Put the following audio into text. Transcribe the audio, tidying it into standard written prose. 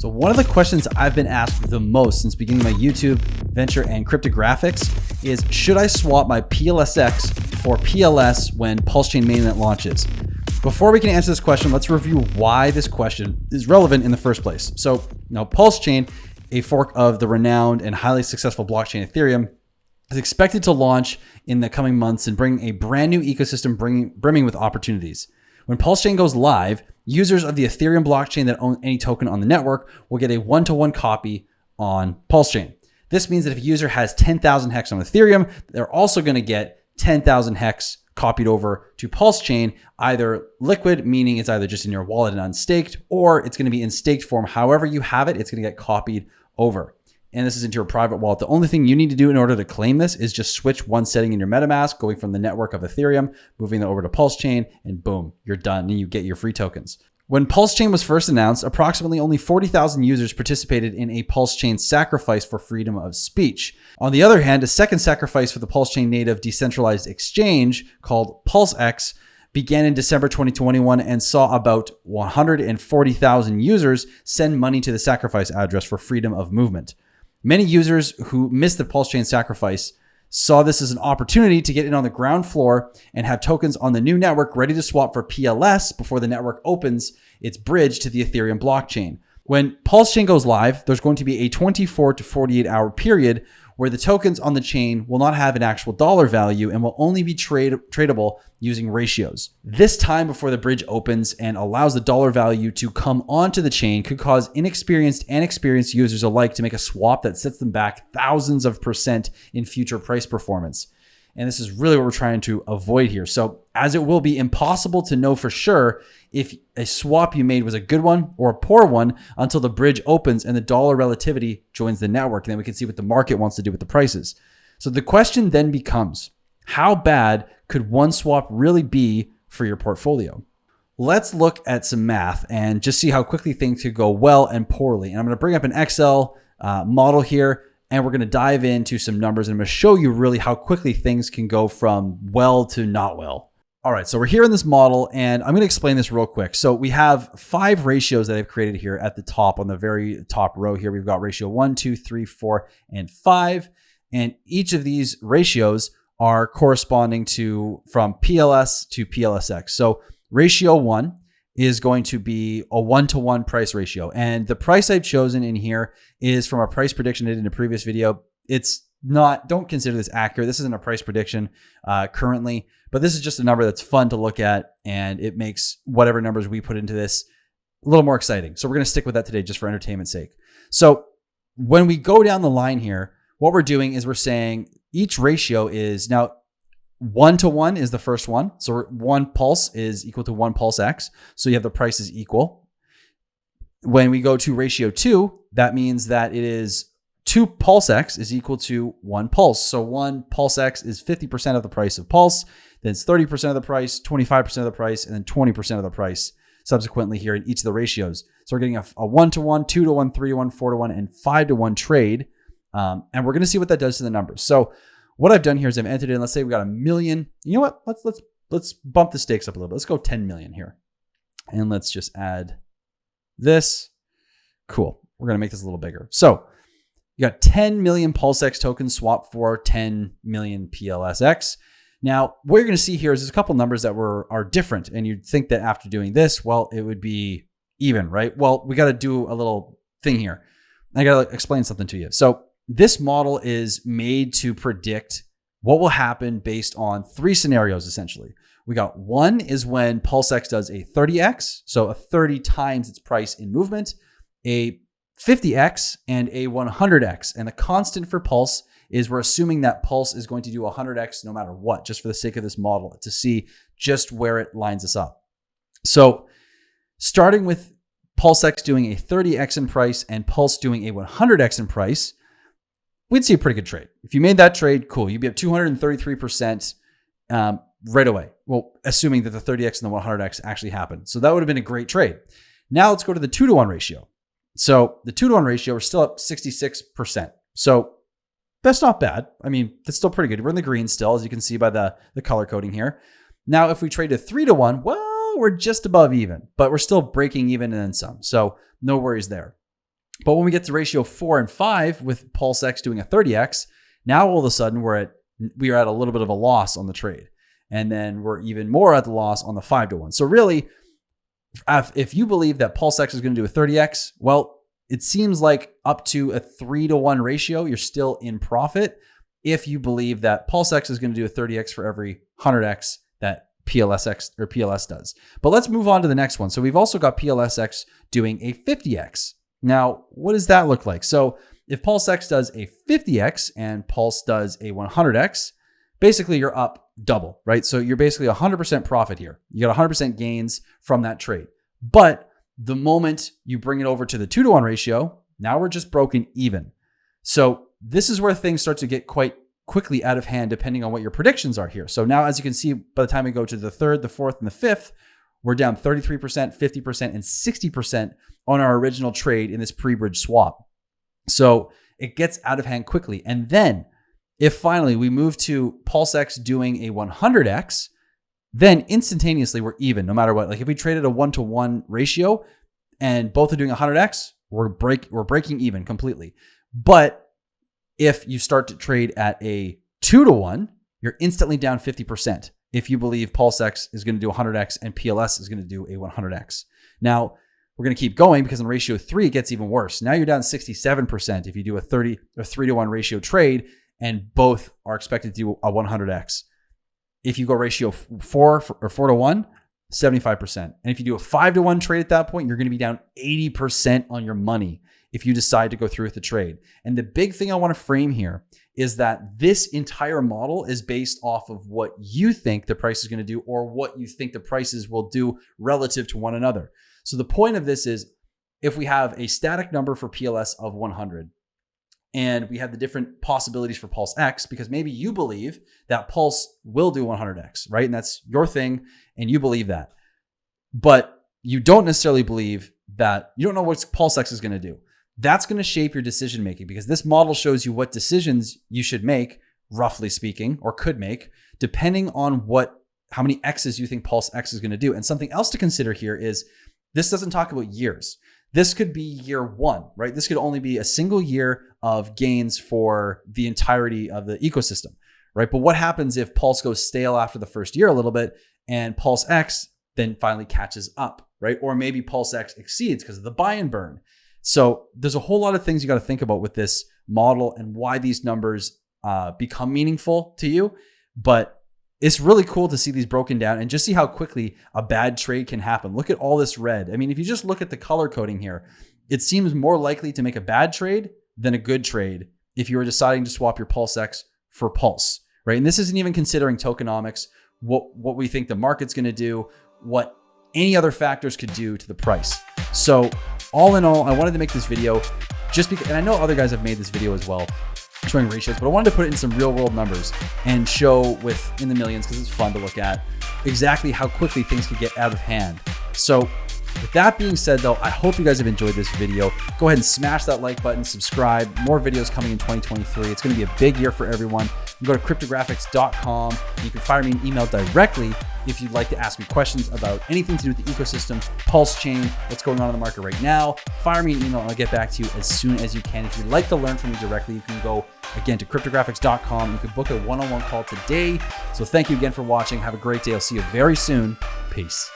So one of the questions I've been asked the most since beginning my YouTube venture and cryptographics is, should I swap my PLSX for PLS when Pulsechain mainnet launches? Before we can answer this question, let's review why this question is relevant in the first place. So now Pulsechain, a fork of the renowned and highly successful blockchain Ethereum, is expected to launch in the coming months and bring a brand new ecosystem brimming with opportunities. When Pulsechain goes live, users of the Ethereum blockchain that own any token on the network will get a one-to-one copy on Pulsechain. This means that if a user has 10,000 hex on Ethereum, they're also going to get 10,000 hex copied over to Pulsechain, either liquid, meaning it's either just in your wallet and unstaked, or it's going to be in staked form. However you have it, it's going to get copied over. And this is into your private wallet. The only thing you need to do in order to claim this is just switch one setting in your MetaMask, going from the network of Ethereum, moving it over to Pulsechain, and boom, you're done and you get your free tokens. When Pulsechain was first announced, approximately only 40,000 users participated in a Pulsechain sacrifice for freedom of speech. On the other hand, a second sacrifice for the Pulsechain native decentralized exchange called PulseX began in December 2021 and saw about 140,000 users send money to the sacrifice address for freedom of movement. Many users who missed the Pulsechain sacrifice saw this as an opportunity to get in on the ground floor and have tokens on the new network ready to swap for PLS before the network opens its bridge to the Ethereum blockchain. When Pulsechain goes live, there's going to be a 24 to 48 hour period where the tokens on the chain will not have an actual dollar value and will only be tradable using ratios. This time before the bridge opens and allows the dollar value to come onto the chain could cause inexperienced and experienced users alike to make a swap that sets them back thousands of % in future price performance. And this is really what we're trying to avoid here. So as it will be impossible to know for sure if a swap you made was a good one or a poor one until the bridge opens and the dollar relativity joins the network. And then we can see what the market wants to do with the prices. So the question then becomes, how bad could one swap really be for your portfolio? Let's look at some math and just see how quickly things could go well and poorly. And I'm going to bring up an Excel model here. And we're going to dive into some numbers and I'm going to show you really how quickly things can go from well to not well. All right, so we're here in this model and I'm going to explain this real quick. So we have 5 ratios that I've created here at the top on the very top row here. We've got ratio 1, 2, 3, 4, and 5. And each of these ratios are corresponding to from PLS to PLSX. So ratio 1 is going to be a 1-to-1 price ratio. And the price I've chosen in here is from a price prediction I did in a previous video. It's not, don't consider this accurate. This isn't a price prediction currently, but this is just a number that's fun to look at and it makes whatever numbers we put into this a little more exciting. So we're going to stick with that today just for entertainment's sake. So when we go down the line here, what we're doing is we're saying each ratio is now 1-to-1 is the first one. So 1 pulse is equal to 1 PulseX. So you have the prices equal. When we go to ratio 2, that means that it is 2 PulseX is equal to 1 pulse. So 1 PulseX is 50% of the price of pulse. Then it's 30% of the price, 25% of the price, and then 20% of the price subsequently here in each of the ratios. So we're getting a 1-to-1, 2-to-1, 3-to-1, 4-to-1, and 5-to-1 trade. And we're going to see what that does to the numbers. So what I've done here is I've entered in, let's say we got 1 million. You know what? Let's bump the stakes up a little bit. Let's go 10 million here. And let's just add this. Cool. We're going to make this a little bigger. So you got 10 million PulseX tokens swapped for 10 million PLSX. Now, what you're going to see here is there's a couple numbers that are different. And you'd think that after doing this, well, it would be even, right? Well, we got to do a little thing here. I got to explain something to you. So this model is made to predict what will happen based on 3 scenarios, essentially. We got 1 is when PulseX does a 30x, so a 30 times its price in movement, a 50x, and a 100x. And the constant for Pulse is we're assuming that Pulse is going to do 100x no matter what, just for the sake of this model, to see just where it lines us up. So starting with PulseX doing a 30x in price and Pulse doing a 100x in price, we'd see a pretty good trade. If you made that trade, cool. You'd be up 233% right away. Well, assuming that the 30x and the 100x actually happen. So that would have been a great trade. Now let's go to the 2-to-1 ratio. So the 2-to-1 ratio, we're still up 66%. So that's not bad. I mean, that's still pretty good. We're in the green still, as you can see by the color coding here. Now, if we trade to 3-to-1, well, we're just above even, but we're still breaking even and then some. So no worries there. But when we get to ratio 4 and 5 with PulseX doing a 30x, now all of a sudden we are at a little bit of a loss on the trade. And then we're even more at the loss on the 5-to-1. So really, if you believe that PulseX is going to do a 30x, well, it seems like up to a 3-to-1 ratio, you're still in profit. If you believe that PulseX is going to do a 30x for every 100x that PLSX or PLS does. But let's move on to the next one. So we've also got PLSX doing a 50x. Now, what does that look like? So if PulseX does a 50x and Pulse does a 100x, basically you're up double, right? So you're basically 100% profit here. You got 100% gains from that trade. But the moment you bring it over to the 2-to-1 ratio, now we're just broken even. So this is where things start to get quite quickly out of hand depending on what your predictions are here. So now, as you can see, by the time we go to the 3rd, the 4th, and the 5th, we're down 33%, 50%, and 60% on our original trade in this pre-bridge swap. So it gets out of hand quickly. And then if finally we move to PulseX doing a 100x, then instantaneously we're even no matter what. Like if we traded a 1-to-1 ratio and both are doing 100x, we're breaking even completely. But if you start to trade at a 2-to-1, you're instantly down 50% if you believe PulseX is going to do 100x and PLS is going to do a 100x. Now, we're going to keep going because in ratio 3, it gets even worse. Now you're down 67% if you do a 3-to-1 ratio trade and both are expected to do a 100x. If you go ratio 4 or 4-to-1, 75%. And if you do a 5-to-1 trade at that point, you're going to be down 80% on your money if you decide to go through with the trade. And the big thing I want to frame here is that this entire model is based off of what you think the price is going to do or what you think the prices will do relative to one another. So the point of this is if we have a static number for PLS of 100 and we have the different possibilities for PulseX, because maybe you believe that Pulse will do 100x, right? And that's your thing and you believe that. But you don't necessarily believe that, you don't know what PulseX is going to do. That's going to shape your decision making because this model shows you what decisions you should make, roughly speaking, or could make, depending on how many X's you think PulseX is going to do. And something else to consider here is this doesn't talk about years. This could be year 1, right? This could only be a single year of gains for the entirety of the ecosystem, right? But what happens if Pulse goes stale after the first year a little bit and PulseX then finally catches up, right? Or maybe PulseX exceeds because of the buy and burn. So there's a whole lot of things you got to think about with this model and why these numbers become meaningful to you. But it's really cool to see these broken down and just see how quickly a bad trade can happen. Look at all this red. I mean, if you just look at the color coding here, it seems more likely to make a bad trade than a good trade if you were deciding to swap your PulseX for Pulse, right? And this isn't even considering tokenomics, what we think the market's going to do, what any other factors could do to the price. So all in all, I wanted to make this video just because, and I know other guys have made this video as well, showing ratios, but I wanted to put it in some real world numbers and show in the millions because it's fun to look at exactly how quickly things can get out of hand. So with that being said though, I hope you guys have enjoyed this video. Go ahead and smash that like button, subscribe, more videos coming in 2023. It's going to be a big year for everyone. You can go to cryptographics.com and you can fire me an email directly if you'd like to ask me questions about anything to do with the ecosystem, Pulsechain, what's going on in the market right now. Fire me an email and I'll get back to you as soon as you can. If you'd like to learn from me directly, you can go again to cryptographics.com. You can book a one-on-one call today. So thank you again for watching. Have a great day. I'll see you very soon. Peace.